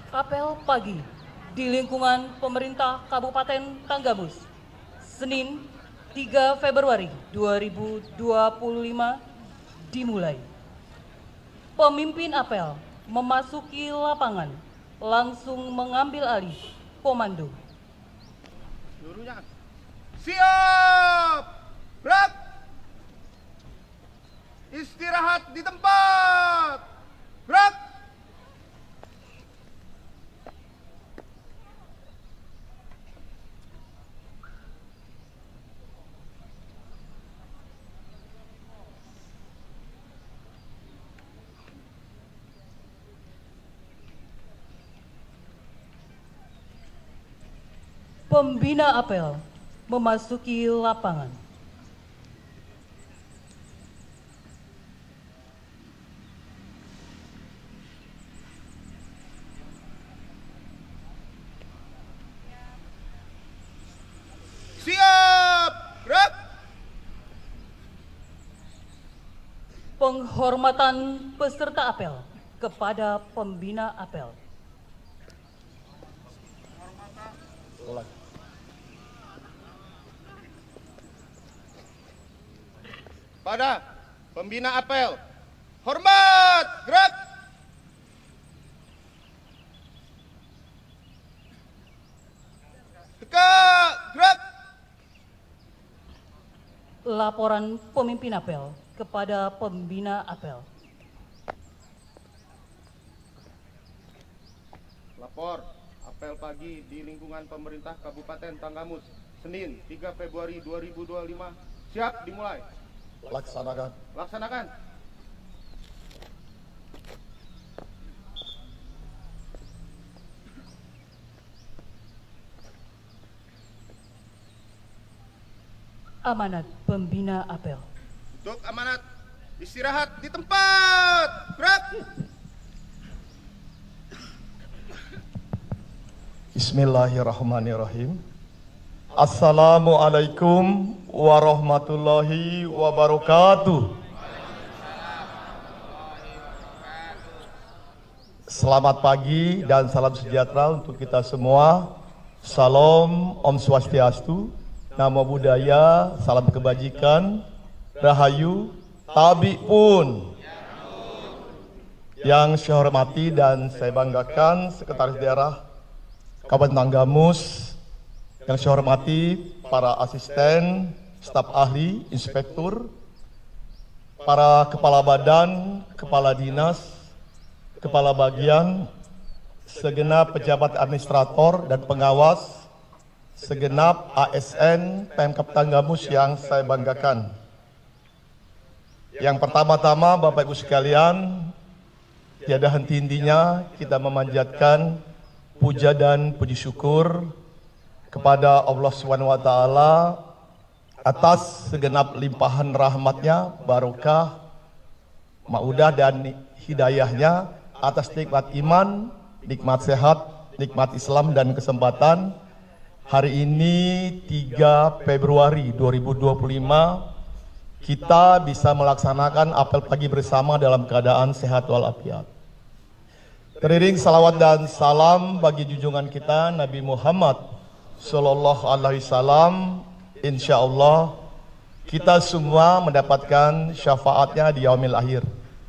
Apel pagi di lingkungan pemerintah Kabupaten Tanggamus, Senin 3 Februari 2025 dimulai. Pemimpin apel memasuki lapangan, langsung mengambil alih komando. Seluruhnya siap, gerak, istirahat di tempat, gerak. Pembina apel memasuki lapangan. Siap, gerak. Penghormatan peserta apel kepada pembina apel. Pada pembina apel, hormat, gerak. Tegak, gerak. Laporan pemimpin apel kepada pembina apel. Lapor apel pagi di lingkungan pemerintah Kabupaten Tanggamus, Senin 3 Februari 2025. Siap dimulai. Laksanakan. Laksanakan. Amanat pembina apel. Untuk amanat, istirahat di tempat, gerak. Bismillahirrahmanirrahim. Assalamualaikum warahmatullahi wabarakatuh. Selamat pagi dan salam sejahtera untuk kita semua. Salam, Om Swastiastu, Namo Buddhaya, salam kebajikan, Rahayu, Tabi pun. Yang saya hormati dan saya banggakan Sekretaris Daerah Kabupaten Tanggamus, yang saya hormati para asisten, staf ahli, inspektur, para kepala badan, kepala dinas, kepala bagian, segenap pejabat administrator dan pengawas, segenap ASN Pemkab Tanggamus yang saya banggakan. Yang pertama-tama Bapak Ibu sekalian, tiada henti-hentinya kita memanjatkan puja dan puji syukur kepada Allah SWT atas segenap limpahan rahmatnya, barokah, maudah dan hidayahnya, atas nikmat iman, nikmat sehat, nikmat Islam dan kesempatan. Hari ini 3 Februari 2025 kita bisa melaksanakan apel pagi bersama dalam keadaan sehat walafiat. Teriring salawat dan salam bagi junjungan kita Nabi Muhammad Sallallahu Alaihi Wasallam. Insya Allah kita semua mendapatkan syafaatnya di yaumil akhir.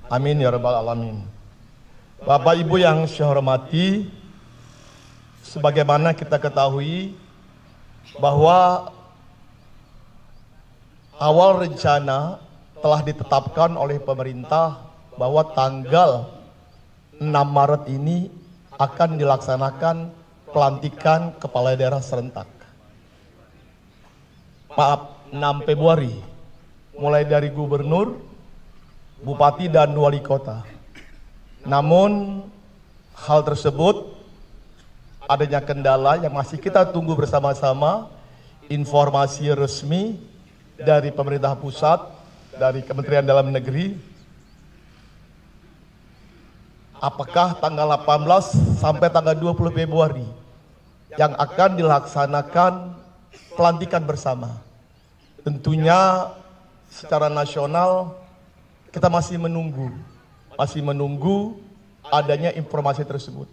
Amin ya rabbal alamin. Bapak Ibu yang saya hormati, sebagaimana kita ketahui bahwa awal rencana telah ditetapkan oleh pemerintah bahwa tanggal 6 Maret ini akan dilaksanakan pelantikan kepala daerah serentak. Maaf, 6 Februari, mulai dari gubernur, bupati dan wali kota. Namun hal tersebut adanya kendala yang masih kita tunggu bersama-sama informasi resmi dari pemerintah pusat, dari Kementerian Dalam Negeri. Apakah tanggal 18 sampai tanggal 20 Februari yang akan dilaksanakan pelantikan bersama. Tentunya secara nasional kita masih menunggu adanya informasi tersebut.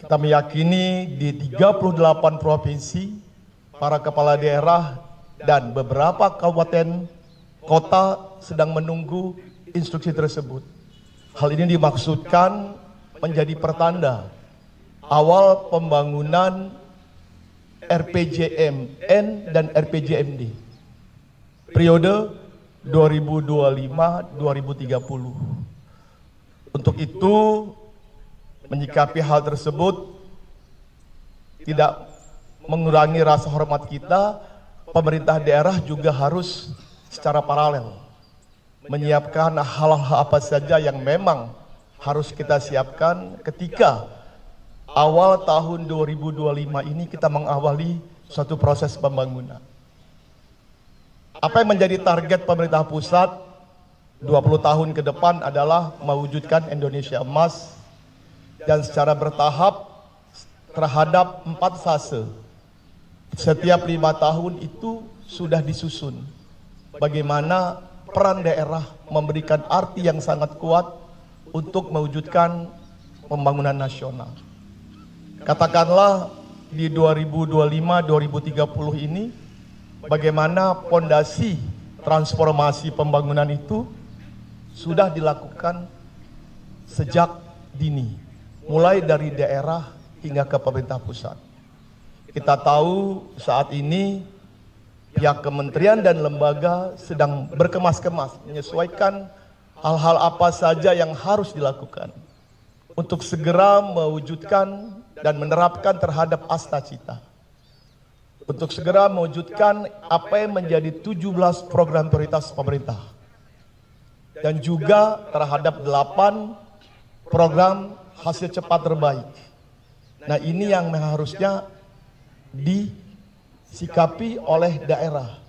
Kita meyakini di 38 provinsi, para kepala daerah dan beberapa kabupaten kota sedang menunggu instruksi tersebut. Hal ini dimaksudkan menjadi pertanda awal pembangunan RPJMN dan RPJMD periode 2025-2030. Untuk itu, menyikapi hal tersebut tidak mengurangi rasa hormat kita, pemerintah daerah juga harus secara paralel menyiapkan hal-hal apa saja yang memang harus kita siapkan ketika awal tahun 2025 ini kita mengawali suatu proses pembangunan. Apa yang menjadi target pemerintah pusat 20 tahun ke depan adalah mewujudkan Indonesia emas dan secara bertahap terhadap 4 fase. Setiap 5 tahun itu sudah disusun bagaimana peran daerah memberikan arti yang sangat kuat untuk mewujudkan pembangunan nasional. Katakanlah di 2025-2030 ini bagaimana fondasi transformasi pembangunan itu sudah dilakukan sejak dini, mulai dari daerah hingga ke pemerintah pusat. Kita tahu saat ini pihak kementerian dan lembaga sedang berkemas-kemas menyesuaikan hal-hal apa saja yang harus dilakukan untuk segera mewujudkan dan menerapkan terhadap Astacita. Untuk segera mewujudkan apa yang menjadi 17 program prioritas pemerintah. Dan juga terhadap 8 program hasil cepat terbaik. Nah, ini yang harusnya disikapi oleh daerah.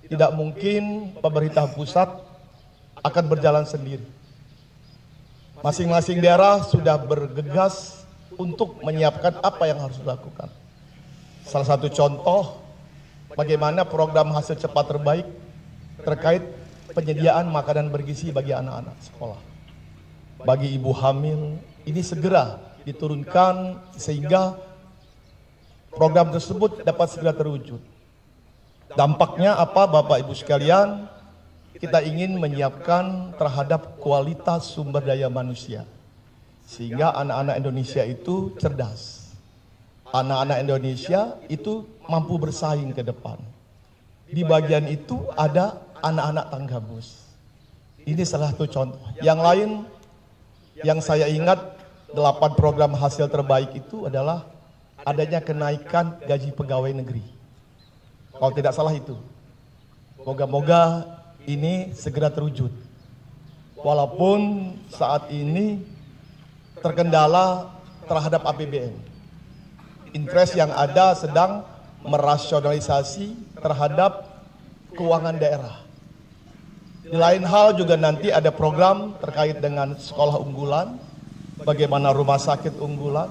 Tidak mungkin pemerintah pusat akan berjalan sendiri. Masing-masing daerah sudah bergegas untuk menyiapkan apa yang harus dilakukan. Salah satu contoh bagaimana program hasil cepat terbaik terkait penyediaan makanan bergizi bagi anak-anak sekolah. Bagi ibu hamil, ini segera diturunkan sehingga program tersebut dapat segera terwujud. Dampaknya apa Bapak Ibu sekalian? Kita ingin menyiapkan terhadap kualitas sumber daya manusia. Sehingga anak-anak Indonesia itu cerdas. Anak-anak Indonesia itu mampu bersaing ke depan. Di bagian itu ada anak-anak Tanggamus. Ini salah satu contoh. Yang lain yang saya ingat 8 program hasil terbaik itu adalah adanya kenaikan gaji pegawai negeri. Kalau tidak salah itu. Moga-moga ini segera terwujud. Walaupun saat ini terkendala terhadap APBN. Interest yang ada sedang merasionalisasi terhadap keuangan daerah. Di lain hal juga nanti ada program terkait dengan sekolah unggulan, bagaimana rumah sakit unggulan,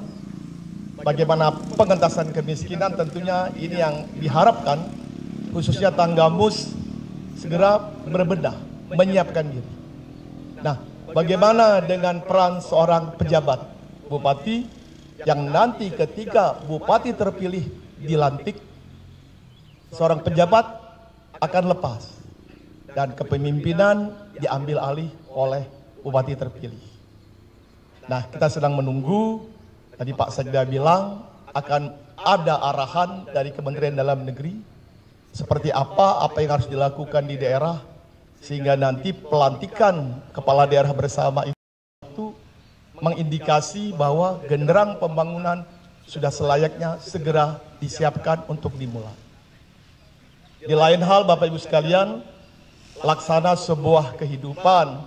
bagaimana pengentasan kemiskinan, tentunya ini yang diharapkan khususnya Tanggamus segera berbenah, menyiapkan diri. Nah, bagaimana dengan peran seorang pejabat bupati yang nanti ketika bupati terpilih dilantik, seorang pejabat akan lepas dan kepemimpinan diambil alih oleh bupati terpilih. Nah, kita sedang menunggu, tadi Pak Sekda bilang akan ada arahan dari Kementerian Dalam Negeri seperti apa yang harus dilakukan di daerah sehingga nanti pelantikan kepala daerah bersama itu mengindikasi bahwa genderang pembangunan sudah selayaknya segera disiapkan untuk dimulai. Di lain hal Bapak Ibu sekalian, laksana sebuah kehidupan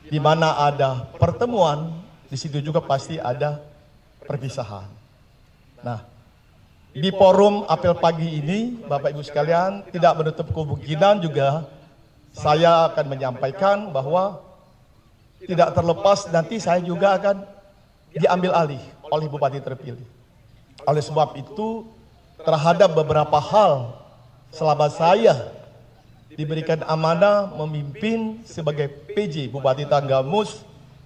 di mana ada pertemuan, di situ juga pasti ada perpisahan. Nah, di forum apel pagi ini, Bapak Ibu sekalian, tidak menutup kemungkinan juga saya akan menyampaikan bahwa tidak terlepas nanti saya juga akan diambil alih oleh bupati terpilih. Oleh sebab itu, terhadap beberapa hal selama saya diberikan amanah memimpin sebagai PJ Bupati Tanggamus,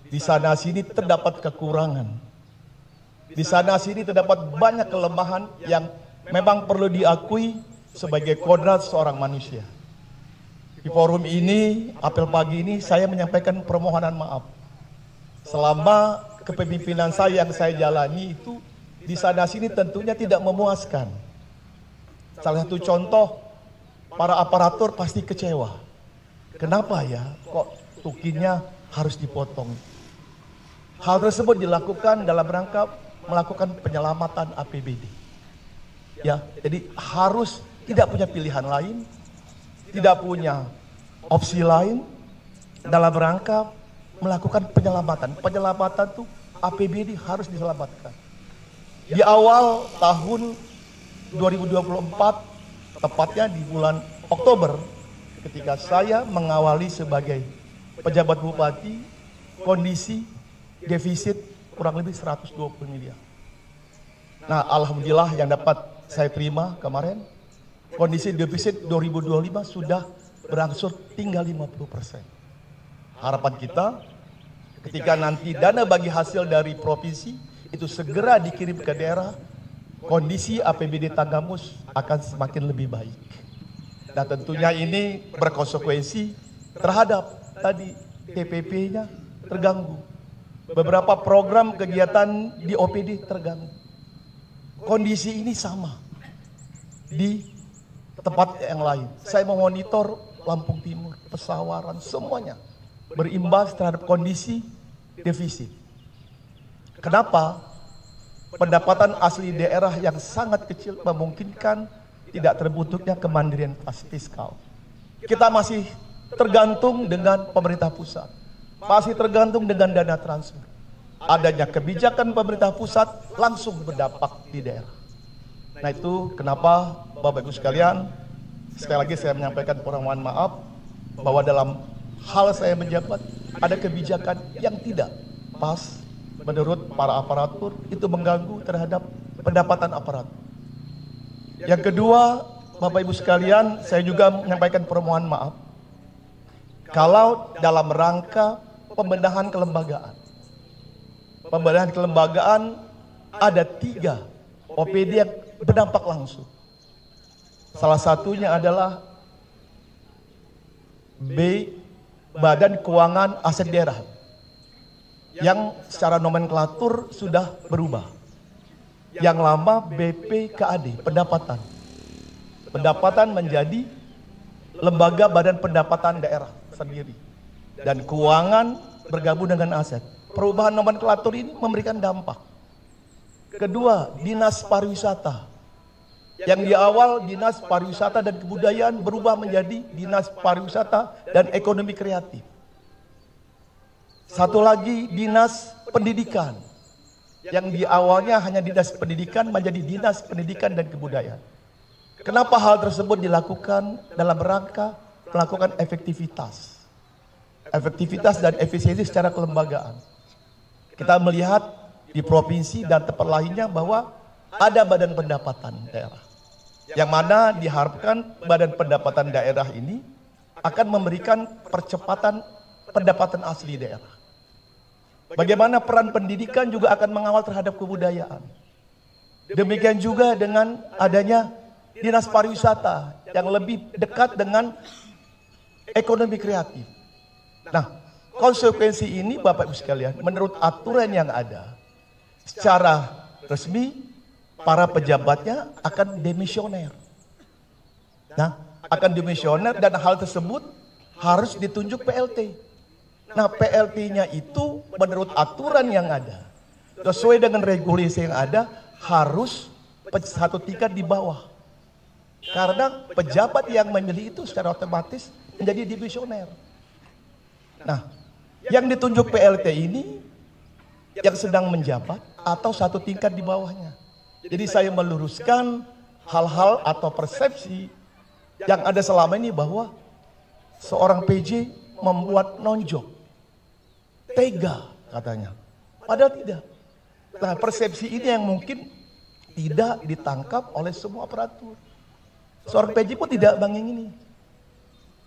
di sana sini terdapat kekurangan. Di sana sini terdapat banyak kelemahan yang memang perlu diakui sebagai kodrat seorang manusia. Di forum ini, apel pagi ini, saya menyampaikan permohonan maaf. Selama kepemimpinan saya yang saya jalani itu, di sana sini tentunya tidak memuaskan. Salah satu contoh, para aparatur pasti kecewa. Kenapa ya, kok tukinnya harus dipotong? Hal tersebut dilakukan dalam rangka melakukan penyelamatan APBD. Ya, jadi harus tidak punya pilihan lain, tidak punya opsi lain dalam rangka melakukan penyelamatan. Penyelamatan itu APBD harus diselamatkan. Di awal tahun 2024, tepatnya di bulan Oktober, ketika saya mengawali sebagai pejabat bupati, kondisi defisit kurang lebih 120 miliar. Nah, alhamdulillah yang dapat saya terima kemarin, kondisi defisit 2025 sudah berangsur tinggal 50%. Harapan kita ketika nanti dana bagi hasil dari provinsi itu segera dikirim ke daerah, kondisi APBD Tanggamus akan semakin lebih baik. Nah, tentunya ini berkonsekuensi terhadap tadi TPP-nya terganggu. Beberapa program kegiatan di OPD terganggu. Kondisi ini sama di tempat yang lain. Saya memonitor Lampung Timur, Pesawaran, semuanya berimbas terhadap kondisi defisit. Kenapa? Pendapatan asli daerah yang sangat kecil memungkinkan tidak terbentuknya kemandirian fiskal. Kita masih tergantung dengan pemerintah pusat, masih tergantung dengan dana transfer. Adanya kebijakan pemerintah pusat langsung berdampak di daerah. Nah, itu kenapa Bapak Ibu sekalian, sekali lagi saya menyampaikan permohonan maaf bahwa dalam hal saya menjabat ada kebijakan yang tidak pas menurut para aparatur, itu mengganggu terhadap pendapatan aparatur. Yang kedua, Bapak Ibu sekalian, saya juga menyampaikan permohonan maaf kalau dalam rangka pembenahan kelembagaan. Pembenahan kelembagaan ada 3 OPD yang berdampak langsung. Salah satunya adalah B, Badan Keuangan Aset Daerah, yang secara nomenklatur sudah berubah. Yang lama BPKAD, pendapatan. Pendapatan menjadi Lembaga Badan Pendapatan Daerah sendiri. Dan keuangan bergabung dengan aset. Perubahan nomenklatur ini memberikan dampak. Kedua, Dinas Pariwisata. Yang di awal Dinas Pariwisata dan Kebudayaan berubah menjadi Dinas Pariwisata dan Ekonomi Kreatif. Satu lagi Dinas Pendidikan, yang di awalnya hanya Dinas Pendidikan menjadi Dinas Pendidikan dan Kebudayaan. Kenapa hal tersebut dilakukan? Dalam rangka melakukan efektivitas dan efisiensi secara kelembagaan. Kita melihat di provinsi dan tempat lainnya bahwa ada badan pendapatan daerah, yang mana diharapkan badan pendapatan daerah ini akan memberikan percepatan pendapatan asli daerah. Bagaimana peran pendidikan juga akan mengawal terhadap kebudayaan. Demikian juga dengan adanya Dinas Pariwisata yang lebih dekat dengan ekonomi kreatif. Nah, konsekuensi ini Bapak Ibu sekalian, menurut aturan yang ada, secara resmi para pejabatnya akan demisioner. Nah, akan demisioner dan hal tersebut harus ditunjuk PLT. Nah, PLT-nya itu menurut aturan yang ada, sesuai dengan regulasi yang ada, harus satu tingkat di bawah. Karena pejabat yang memilih itu secara otomatis menjadi demisioner. Nah, yang ditunjuk PLT ini yang sedang menjabat atau satu tingkat di bawahnya. Jadi saya meluruskan hal-hal atau persepsi yang ada selama ini bahwa seorang PJ membuat nonjok, tega katanya. Padahal tidak. Nah, persepsi ini yang mungkin tidak ditangkap oleh semua aparatur. Seorang PJ pun tidak ini.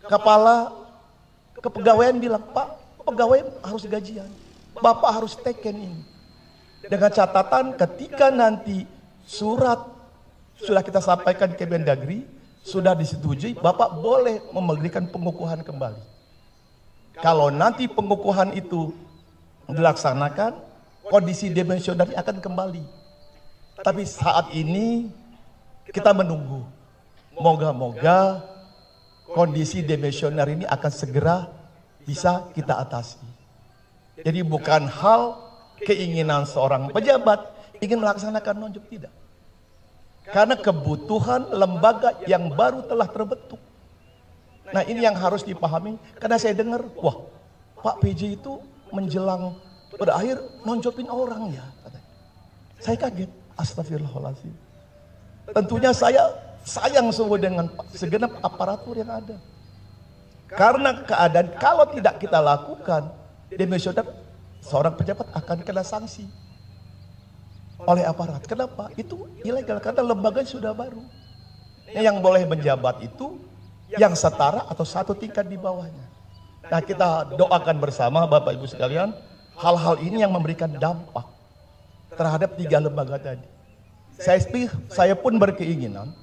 Kepala kepegawaian bilang, Pak, pegawai harus gajian. Bapak harus teken ini. Dengan catatan ketika nanti surat sudah kita sampaikan ke Kemendagri, sudah disetujui, Bapak boleh memberikan pengukuhan kembali. Kalau nanti pengukuhan itu dilaksanakan, kondisi demesioner akan kembali. Tapi saat ini kita menunggu. Moga-moga kondisi demesioner ini akan segera bisa kita atasi. Jadi bukan hal keinginan seorang pejabat ingin melaksanakan nonjok, tidak. Karena kebutuhan lembaga yang baru telah terbentuk. Nah ini yang harus dipahami, karena saya dengar, wah Pak PJ itu menjelang berakhir nonjopin orang ya. Saya kaget, astagfirullahaladzim. Tentunya saya sayang sungguh dengan segenap aparatur yang ada. Karena keadaan kalau tidak kita lakukan, demesioner seorang pejabat akan kena sanksi oleh aparat. Kenapa? Itu ilegal karena lembaga sudah baru. Yang boleh menjabat itu yang setara atau satu tingkat di bawahnya. Nah kita doakan bersama Bapak Ibu sekalian, hal-hal ini yang memberikan dampak terhadap 3 lembaga tadi. Saya pun berkeinginan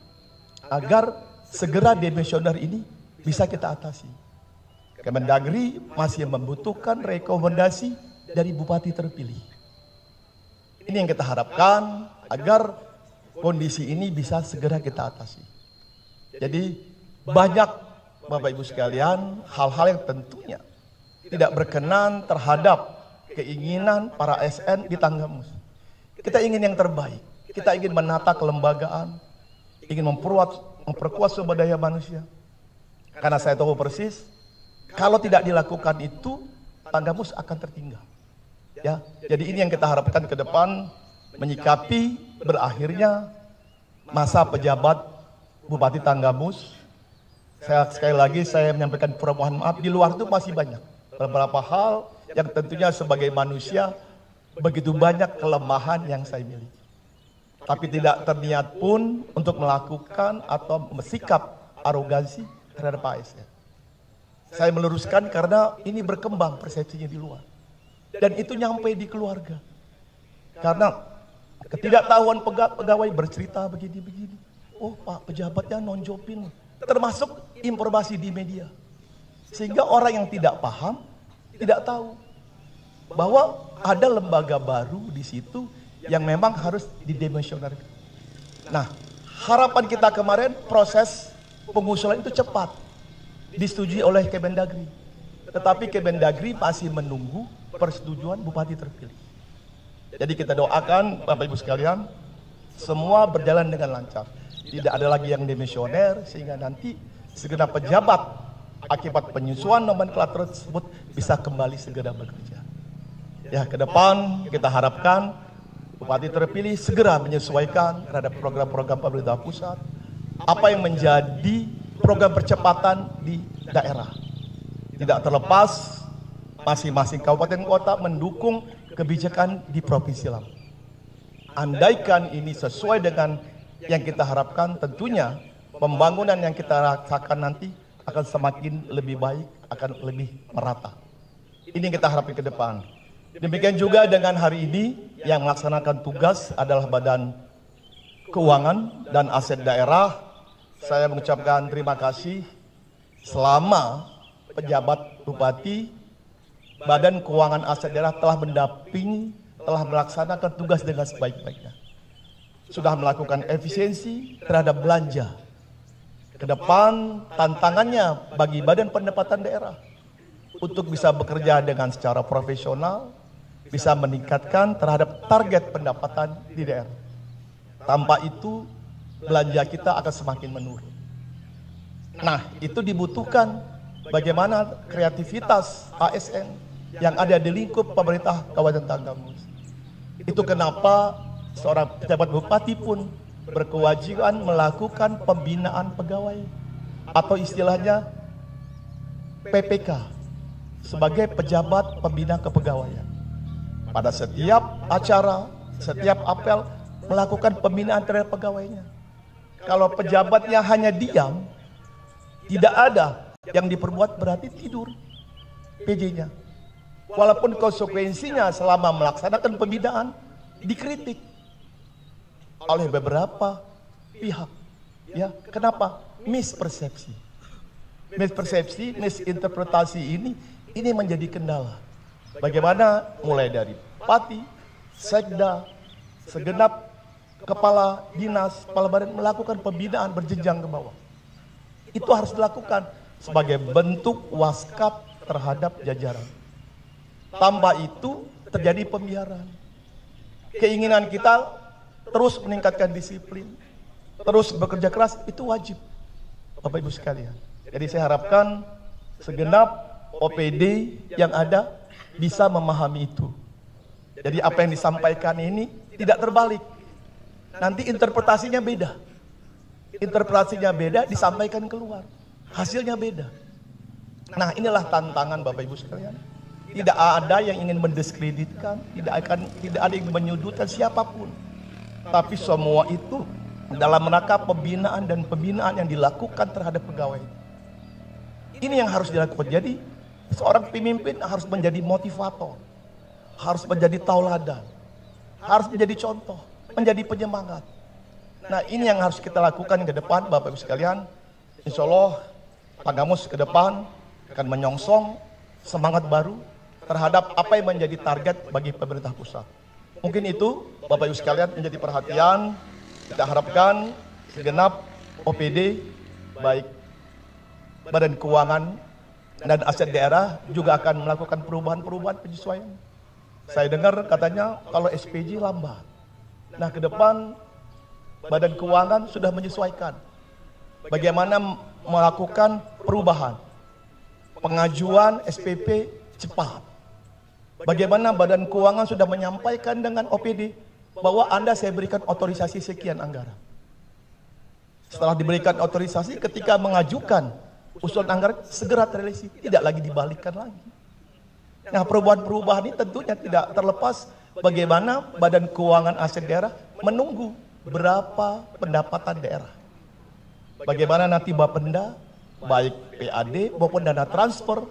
agar segera demesioner ini bisa kita atasi. Kemendagri masih membutuhkan rekomendasi dari bupati terpilih. Ini yang kita harapkan agar kondisi ini bisa segera kita atasi. Jadi banyak Bapak Ibu sekalian hal-hal yang tentunya tidak berkenan terhadap keinginan para ASN di Tanggamus. Kita ingin yang terbaik. Kita ingin menata kelembagaan, ingin memperkuat sumber daya manusia. Karena saya tahu persis, kalau tidak dilakukan itu, Tanggamus akan tertinggal. Ya, jadi ini yang kita harapkan ke depan, menyikapi berakhirnya masa pejabat Bupati Tanggamus. Sekali lagi saya menyampaikan permohonan maaf, di luar itu masih banyak beberapa hal yang tentunya sebagai manusia begitu banyak kelemahan yang saya miliki. Tapi tidak terniat pun untuk melakukan atau bersikap arogansi terhadap ASN. Saya meluruskan karena ini berkembang persepsinya di luar. Dan itu nyampe di keluarga. Karena ketidaktahuan pegawai bercerita begini-begini. Oh Pak pejabatnya nonjopin. Termasuk informasi di media. Sehingga orang yang tidak paham, tidak tahu. Bahwa ada lembaga baru di situ yang memang harus didemesionerkan. Nah, harapan kita kemarin proses pengusulan itu cepat. Disetujui oleh Kemendagri. Tetapi Kemendagri masih menunggu persetujuan bupati terpilih. Jadi kita doakan Bapak Ibu sekalian, semua berjalan dengan lancar. Tidak ada lagi yang demesioner sehingga nanti segenap pejabat akibat penyusuan nomenklatur tersebut bisa kembali segera bekerja. Ya, ke depan kita harapkan bupati terpilih segera menyesuaikan terhadap program-program pemerintah pusat, apa yang menjadi program percepatan di daerah. Tidak terlepas masing-masing kabupaten kota mendukung kebijakan di provinsi lain. Andaikan ini sesuai dengan yang kita harapkan, tentunya pembangunan yang kita rasakan nanti akan semakin lebih baik, akan lebih merata. Ini yang kita harapkan ke depan. Demikian juga dengan hari ini yang melaksanakan tugas adalah Badan Keuangan dan Aset Daerah. Saya mengucapkan terima kasih selama pejabat bupati, Badan Keuangan Aset Daerah telah mendampingi, telah melaksanakan tugas dengan sebaik-baiknya. Sudah melakukan efisiensi terhadap belanja. Ke depan tantangannya bagi Badan Pendapatan Daerah untuk bisa bekerja dengan secara profesional, bisa meningkatkan terhadap target pendapatan di daerah. Tanpa itu belanja kita akan semakin menurun. Nah, itu dibutuhkan bagaimana kreativitas ASN yang ada di lingkup pemerintah Kabupaten Tanggamus. Itu kenapa seorang pejabat bupati pun berkewajiban melakukan pembinaan pegawai atau istilahnya PPK sebagai pejabat pembina kepegawaian. Pada setiap acara, setiap apel melakukan pembinaan terhadap pegawainya. Kalau pejabatnya hanya diam, tidak ada yang diperbuat, berarti tidur PJ-nya. Walaupun konsekuensinya selama melaksanakan pembinaan dikritik oleh beberapa pihak. Ya, kenapa? Mispersepsi, misinterpretasi ini menjadi kendala. Bagaimana mulai dari Pati, Sekda, segenap kepala dinas, kepala badan melakukan pembinaan berjenjang ke bawah. Itu harus dilakukan sebagai bentuk waskap terhadap jajaran. Tanpa itu terjadi pembiaran. Keinginan kita terus meningkatkan disiplin, terus bekerja keras, itu wajib, Bapak Ibu sekalian. Jadi saya harapkan segenap OPD yang ada bisa memahami itu. Jadi apa yang disampaikan ini tidak terbalik. Nanti interpretasinya beda. Interpretasinya beda, disampaikan keluar. Hasilnya beda. Nah, inilah tantangan Bapak Ibu sekalian. Tidak ada yang ingin mendiskreditkan, tidak ada yang menyudutkan siapapun. Tapi semua itu dalam rangka pembinaan dan pembinaan yang dilakukan terhadap pegawai. Ini yang harus dilakukan. Jadi seorang pemimpin harus menjadi motivator, harus menjadi tauladan, harus menjadi contoh, menjadi penyemangat. Nah, ini yang harus kita lakukan ke depan Bapak Ibu sekalian. Insya Allah Tangamus ke depan akan menyongsong semangat baru terhadap apa yang menjadi target bagi pemerintah pusat. Mungkin itu Bapak Ibu sekalian menjadi perhatian. Kita harapkan segenap OPD, baik Badan Keuangan dan aset daerah juga akan melakukan perubahan-perubahan penyesuaian. Saya dengar katanya kalau SPJ lambat. Nah, ke depan Badan Keuangan sudah menyesuaikan bagaimana melakukan perubahan. Pengajuan SPP cepat. Bagaimana Badan Keuangan sudah menyampaikan dengan OPD bahwa Anda saya berikan otorisasi sekian anggaran. Setelah diberikan otorisasi, ketika mengajukan usulan anggaran segera terrealisasi, tidak lagi dibalikkan lagi. Nah, perubahan-perubahan ini tentunya tidak terlepas bagaimana Badan Keuangan Aset Daerah menunggu berapa pendapatan daerah. Bagaimana nanti Bapenda, baik PAD maupun dana transfer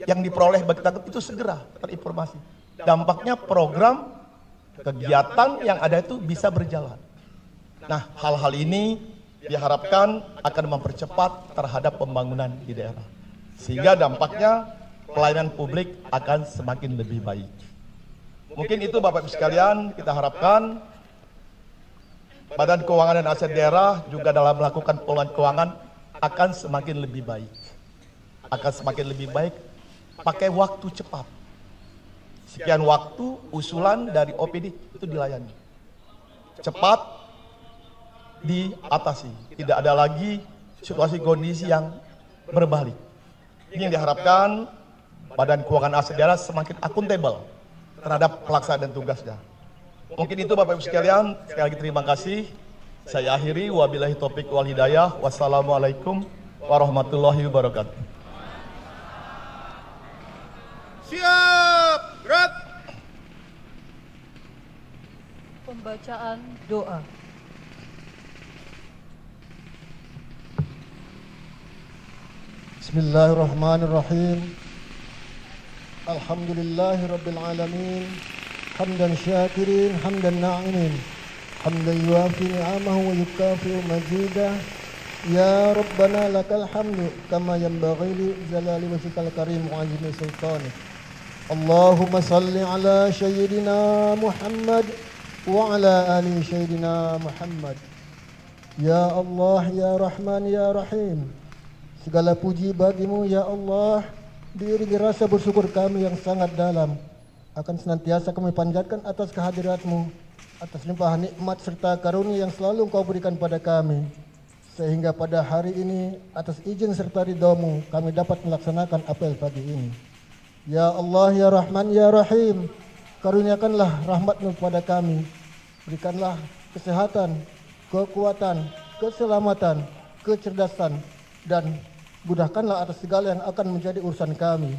yang diperoleh bagi Tanggap itu segera terinformasi. Dampaknya program kegiatan yang ada itu bisa berjalan. Nah, hal-hal ini diharapkan akan mempercepat terhadap pembangunan di daerah. Sehingga dampaknya pelayanan publik akan semakin lebih baik. Mungkin itu Bapak Ibu sekalian, kita harapkan Badan Keuangan dan Aset Daerah juga dalam melakukan pengelolaan keuangan akan semakin lebih baik. Akan semakin lebih baik pakai waktu cepat. Sekian waktu usulan dari OPD itu dilayani. Cepat diatasi. Tidak ada lagi situasi kondisi yang berbalik. Ini yang diharapkan Badan Keuangan Aset Daerah semakin akuntabel terhadap pelaksanaan tugasnya. Mungkin itu Bapak Ibu sekalian, sekali lagi terima kasih. Saya akhiri, wabillahi taufiq wal hidayah. Wassalamualaikum warahmatullahi wabarakatuh. Siap, gerak. Pembacaan doa. Bismillahirrahmanirrahim. Alhamdulillahi rabbil alamin. Hamdan syakirin, hamdan na'imin, hamdan yuafi ni'amahu wa yukafi'u mazidah. Ya Rabbana lakal hamdu kama yanbaghi li jalali wajhikal karim wa azimi sultanik. Allahumma salli ala sayyidina Muhammad wa ala ali sayyidina Muhammad. Ya Allah, ya Rahman, ya Rahim, segala puji bagimu ya Allah. Diiringi rasa bersyukur kami yang sangat dalam, akan senantiasa kami panjatkan atas kehadiratmu, atas limpahan nikmat serta karunia yang selalu Engkau berikan pada kami, sehingga pada hari ini atas izin serta ridhamu kami dapat melaksanakan apel pagi ini. Ya Allah, ya Rahman, ya Rahim, karuniakanlah rahmatmu pada kami, berikanlah kesehatan, kekuatan, keselamatan, kecerdasan, dan mudahkanlah atas segala yang akan menjadi urusan kami.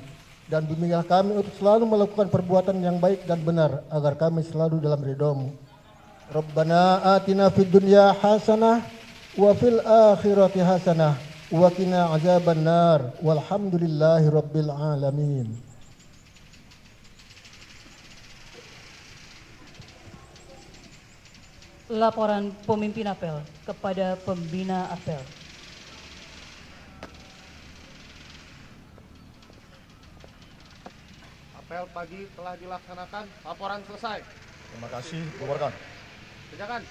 Dan bimbinglah kami untuk selalu melakukan perbuatan yang baik dan benar, agar kami selalu dalam ridhamu. Rabbana atina fid dunya hasanah wa fil akhirati hasanah wa qina azabannar. Walhamdulillahi rabbil alamin. Laporan pemimpin apel kepada pembina apel. Apel pagi telah dilaksanakan. Laporan selesai. Terima kasih. Bubarkan. Kerjakan.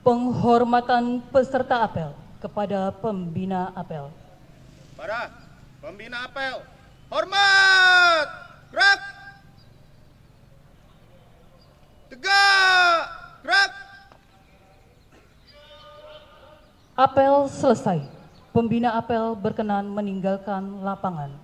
Penghormatan peserta apel kepada pembina apel. Para pembina apel, hormat! Gerak! Tegak! Gerak! Apel selesai. Pembina apel berkenan meninggalkan lapangan.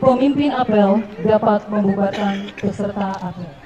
Pemimpin apel dapat membubarkan peserta apel.